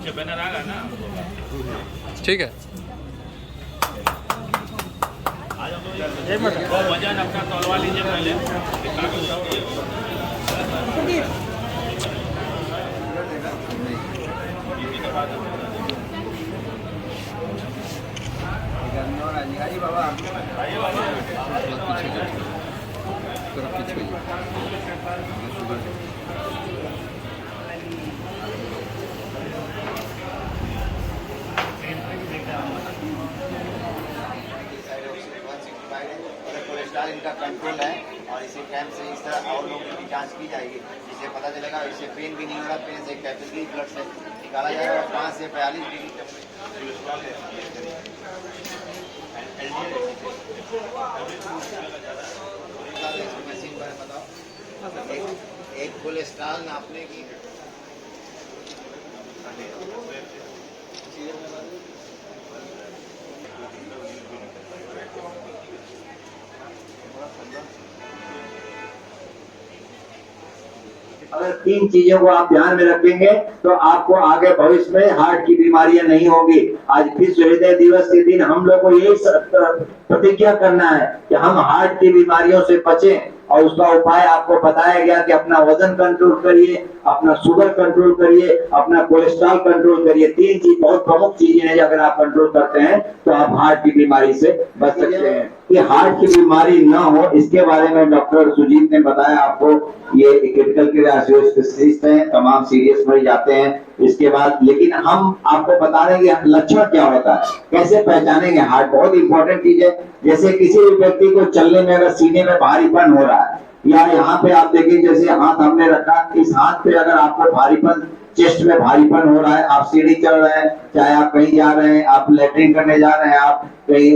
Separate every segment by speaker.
Speaker 1: नीचे बैनर आ रहा ना,
Speaker 2: ठीक है।
Speaker 1: वजन अपना तौलवा लीजिए पहले।
Speaker 3: कोलेस्ट्रॉल इनका कंट्रोल है और इसी टाइम से इस तरह और लोगों की जांच की जाएगी, जिससे पता चलेगा। इससे पेन भी नहीं हो रहा, पेन से कैपिलरी ब्लड से निकाला जाएगा। 5 से 42 डिग्री मशीन पर बताओ। एक कोलेस्ट्रॉल नापने की अगर 3 चीजों को आप ध्यान में रखेंगे तो आपको आगे भविष्य में हार्ट की बीमारियां नहीं होगी। आज विश्व हृदय दिवस के दिन हम लोग को यही प्रतिज्ञा करना है कि हम हार्ट की बीमारियों से बचें, और उसका उपाय आपको बताया गया कि अपना वजन कंट्रोल करिए, अपना शुगर कंट्रोल करिए, अपना कोलेस्ट्रॉल कंट्रोल करिए। 3 चीज बहुत प्रमुख चीजें हैं, अगर आप कंट्रोल करते हैं तो आप हार्ट की बीमारी से बच सकते हैं। कि हार्ट की बीमारी न हो, इसके बारे में डॉक्टर सुजीत ने बताया आपको। ये क्रिटिकल केयर स्पेशलिस्ट हैं, तमाम सीरियस मरीज आते हैं इसके बाद। लेकिन हम आपको बता रहे हैं कि लक्षण क्या होता है, कैसे पहचानेंगे हार्ट, बहुत इंपॉर्टेंट चीज है। जैसे किसी भी व्यक्ति को चलने में अगर सीने में भारीपन हो रहा है, या यहाँ पे आप देखिए जैसे हाथ हमने रखा, इस हाथ पे अगर आपको भारीपन, चेस्ट में भारीपन हो रहा है, आप सीढ़ी चढ़ रहे हैं, चाहे आप कहीं जा रहे हैं, आप लेटरिन करने जा रहे हैं, आप कहीं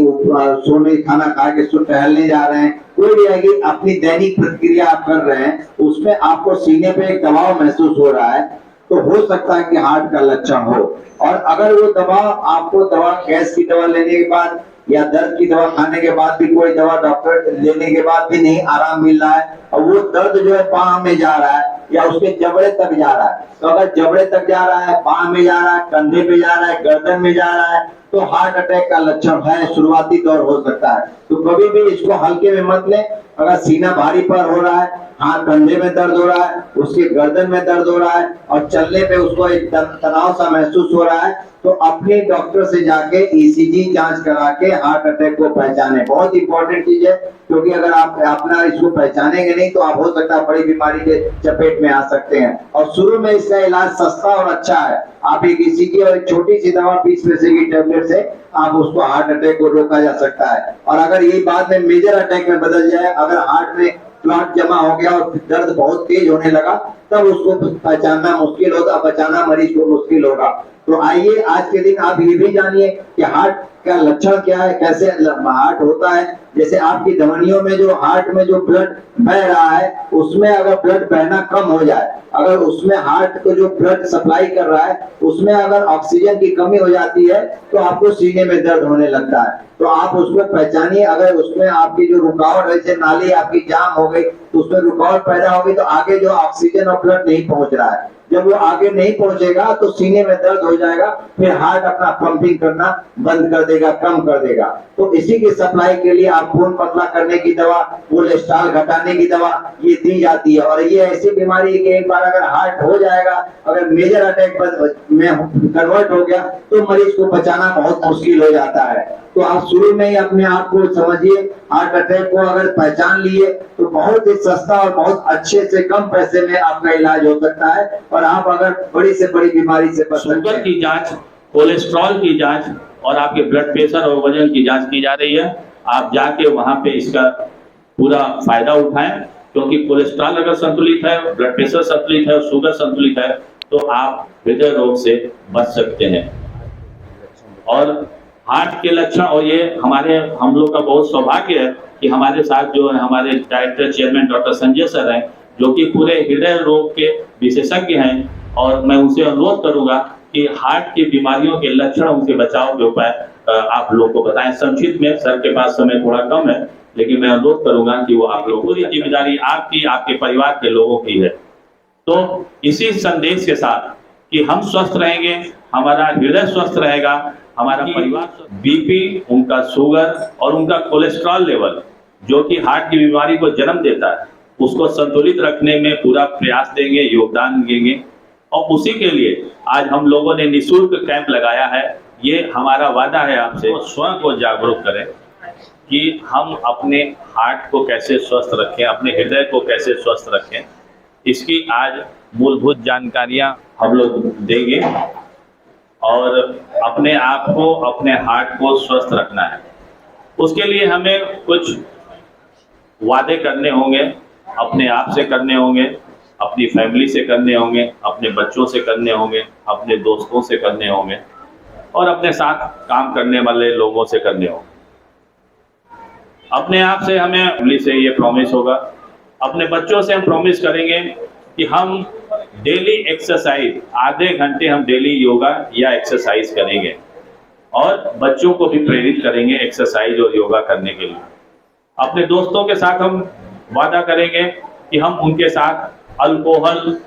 Speaker 3: सोने खाना खा के टहलने जा रहे हैं, कोई भी है कि अपनी दैनिक प्रतिक्रिया आप कर रहे हैं, उसमें आपको सीने पे एक दबाव महसूस हो रहा है, तो हो सकता है कि हार्ट का लक्षण हो। और अगर वो दबाव आपको गैस की दवा लेने के बाद या दर्द की दवा खाने के बाद भी, कोई दवा डॉक्टर लेने के बाद भी नहीं आराम मिल रहा है, और वो दर्द जो है पांव में जा रहा है या उसके जबड़े तक जा रहा है, तो अगर जबड़े तक जा रहा है, पांव में जा रहा है, कंधे पे जा रहा है, गर्दन में जा रहा है, तो हार्ट अटैक का लक्षण है, शुरुआती दौर हो सकता है। तो कभी भी इसको हल्के में मत लें। अगर सीना भारी पर हो रहा है, हाथ कंधे में दर्द हो रहा है, उसके गर्दन में दर्द हो रहा है, और चलने पे उसको एक तनाव सा महसूस हो रहा है, तो अपने डॉक्टर से जाके ईसीजी जांच करा के हार्ट अटैक को पहचाने। बहुत इंपॉर्टेंट चीज है, क्योंकि अगर आप अपना इसको पहचानेंगे नहीं तो आप हो सकता है बड़ी बीमारी के चपेट में आ सकते हैं। और शुरू में इसका इलाज सस्ता और अच्छा है। आप एक ईसीजी और एक छोटी सी दवा 20 पैसे की टेबलेट से आप उसको हार्ट अटैक को रोका जा सकता है। और अगर ये बाद में मेजर अटैक में बदल जाए, अगर हार्ट में क्लॉट जमा हो गया और दर्द बहुत तेज होने लगा, तब उसको पहचानना मुश्किल होगा, बचाना मरीज को मुश्किल होगा। तो आइए आज के दिन आप ये भी जानिए कि हार्ट का लक्षण क्या है, कैसे हार्ट होता है। जैसे आपकी धमनियों में जो हार्ट में जो ब्लड बह रहा है, उसमें अगर ब्लड बहना कम हो जाए, अगर उसमें हार्ट को जो ब्लड सप्लाई कर रहा है उसमें अगर ऑक्सीजन की कमी हो जाती है, तो आपको सीने में दर्द होने लगता है। तो आप उसको पहचानिए। अगर उसमें आपकी जो रुकावट, जैसे नाली आपकी जाम हो गई, तो उसमें रुकावट पैदा होगी, तो आगे जो ऑक्सीजन और ब्लड नहीं पहुंच रहा है, जब वो आगे नहीं पहुंचेगा तो सीने में दर्द हो जाएगा, फिर हार्ट अपना पंपिंग करना बंद कर देगा, कम कर देगा। तो इसी की सप्लाई के लिए आप खून पतला करने की दवा, कोलेस्ट्रॉल घटाने की दवा ये दी जाती है। और ये ऐसी बीमारी है कि एक बार अगर हार्ट हो जाएगा, अगर मेजर अटैक में कन्वर्ट हो गया, तो मरीज को बचाना बहुत मुश्किल हो जाता है। तो आप शुरू में ही अपने आप को समझिए, हार्ट अटैक को अगर पहचान लिए तो बहुत ही सस्ता और बहुत अच्छे से कम पैसे में आपका इलाज हो सकता है, और आप अगर बड़ी से बड़ी बीमारी से बच सकते हैं।
Speaker 1: शुगर की जांच, कोलेस्ट्रॉल की जांच और आपके ब्लड प्रेशर और वजन की जांच की जा रही है। आप जाके वहां पे इसका पूरा फायदा उठाएं, क्योंकि कोलेस्ट्रॉल अगर संतुलित है, ब्लड प्रेशर संतुलित है और शुगर संतुलित है, तो आप हृदय रोग से बच सकते हैं। और हार्ट के लक्षण, और ये हम लोग का बहुत सौभाग्य है कि हमारे साथ जो है हमारे director chairman doctor Sanjay sir हैं, जो कि पूरे हृदय रोग के विशेषज्ञ हैं। और मैं उनसे अनुरोध करूंगा कि हार्ट की बीमारियों के लक्षण, उनके बचाव के उपाय आप लोग को बताएं संक्षिप्त में। सर के पास समय थोड़ा कम है, लेकिन मैं अनुरोध करूंगा कि वो आप लोगों की जिम्मेदारी आपकी, आपके परिवार के लोगों की है। तो इसी संदेश के साथ कि हम स्वस्थ रहेंगे, हमारा हृदय स्वस्थ रहेगा, हमारा परिवार बीपी, उनका शुगर और उनका कोलेस्ट्रॉल लेवल जो कि हार्ट की बीमारी को जन्म देता है, उसको संतुलित रखने में पूरा प्रयास देंगे, योगदान देंगे। और उसी के लिए आज हम लोगों ने निःशुल्क कैंप लगाया है। ये हमारा वादा है आपसे, स्वयं को जागरूक करें कि हम अपने हार्ट को कैसे स्वस्थ रखें, अपने हृदय को कैसे स्वस्थ रखें। इसकी आज मूलभूत जानकारियां हम लोग देंगे और अपने आप को, अपने हार्ट को स्वस्थ रखना है। उसके लिए हमें कुछ वादे करने होंगे, अपने आप से करने होंगे, अपनी फैमिली से करने होंगे, अपने बच्चों से करने होंगे, अपने दोस्तों से करने होंगे और अपने साथ काम करने वाले लोगों से करने होंगे। अपने आप से हमें फैमिली से ये प्रॉमिस होगा, अपने बच्चों से हम प्रॉमिस करेंगे कि हम डेली एक्सरसाइज, आधे घंटे हम डेली योगा या एक्सरसाइज करेंगे और बच्चों को भी प्रेरित करेंगे एक्सरसाइज और योगा करने के लिए। अपने दोस्तों के साथ हम वादा करेंगे कि हम उनके साथ अल्कोहल,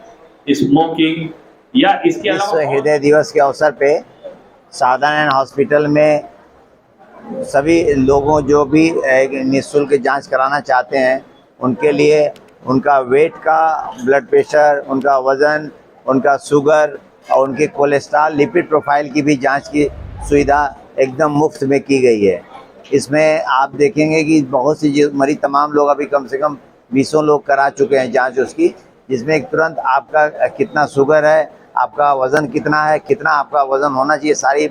Speaker 1: स्मोकिंग या इसके
Speaker 4: विश्व
Speaker 1: अलावा
Speaker 4: हृदय दिवस के अवसर पे साधारण हॉस्पिटल में सभी लोगों जो भी निःशुल्क जांच कराना चाहते हैं उनके लिए उनका वेट का, ब्लड प्रेशर, उनका वज़न, उनका शुगर और उनके कोलेस्ट्रॉल, लिपिड प्रोफाइल की भी जांच की सुविधा एकदम मुफ्त में की गई है। इसमें आप देखेंगे कि बहुत सी मरीज, तमाम लोग, अभी कम से कम 20 लोग करा चुके हैं जांच उसकी, जिसमें तुरंत आपका कितना शुगर है, आपका वज़न कितना है, कितना आपका वज़न होना चाहिए, सारी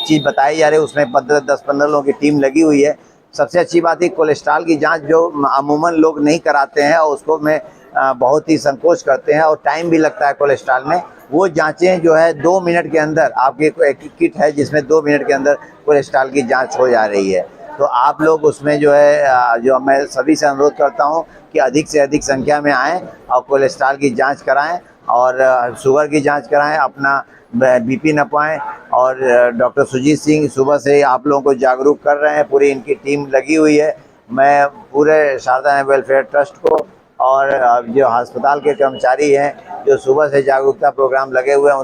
Speaker 4: चीज़ बताई जा रही है। उसमें 10-15 लोगों की टीम लगी हुई है। सबसे अच्छी बात है कोलेस्ट्रॉल की जांच जो अमूमन लोग नहीं कराते हैं और उसको में बहुत ही संकोच करते हैं और टाइम भी लगता है कोलेस्ट्रॉल में, वो जांचें जो है 2 मिनट के अंदर, आपकी एक किट है जिसमें 2 मिनट के अंदर कोलेस्ट्रॉल की जांच हो जा रही है। तो आप लोग उसमें जो है, जो मैं सभी से अनुरोध करता हूं कि अधिक से अधिक संख्या में आएँ और कोलेस्ट्रॉल की जाँच कराएँ और शुगर की जाँच कराएँ, अपना बीपी नपाएं। और डॉक्टर सुजीत सिंह सुबह से आप लोगों को जागरूक कर रहे हैं, पूरी इनकी टीम लगी हुई है। मैं पूरे शारदा वेलफेयर ट्रस्ट को और जो अस्पताल के कर्मचारी हैं जो सुबह से जागरूकता प्रोग्राम लगे हुए हैं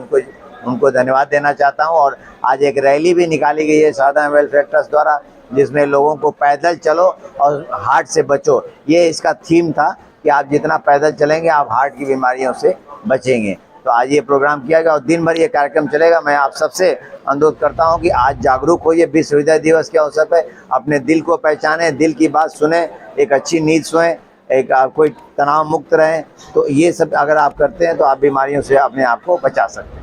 Speaker 4: उनको धन्यवाद देना चाहता हूं। और आज एक रैली भी निकाली गई है शारदा वेलफेयर ट्रस्ट द्वारा, जिसमें लोगों को पैदल चलो और हार्ट से बचो, ये इसका थीम था कि आप जितना पैदल चलेंगे आप हार्ट की बीमारियों से बचेंगे। तो आज ये प्रोग्राम किया गया और दिन भर ये कार्यक्रम चलेगा। मैं आप सबसे अनुरोध करता हूं कि आज जागरूक होइए, विश्व हृदय दिवस के अवसर पर अपने दिल को पहचानें, दिल की बात सुने, एक अच्छी नींद सोएं, एक कोई तनाव मुक्त रहें। तो ये सब अगर आप करते हैं तो आप बीमारियों से अपने आप को बचा सकते हैं।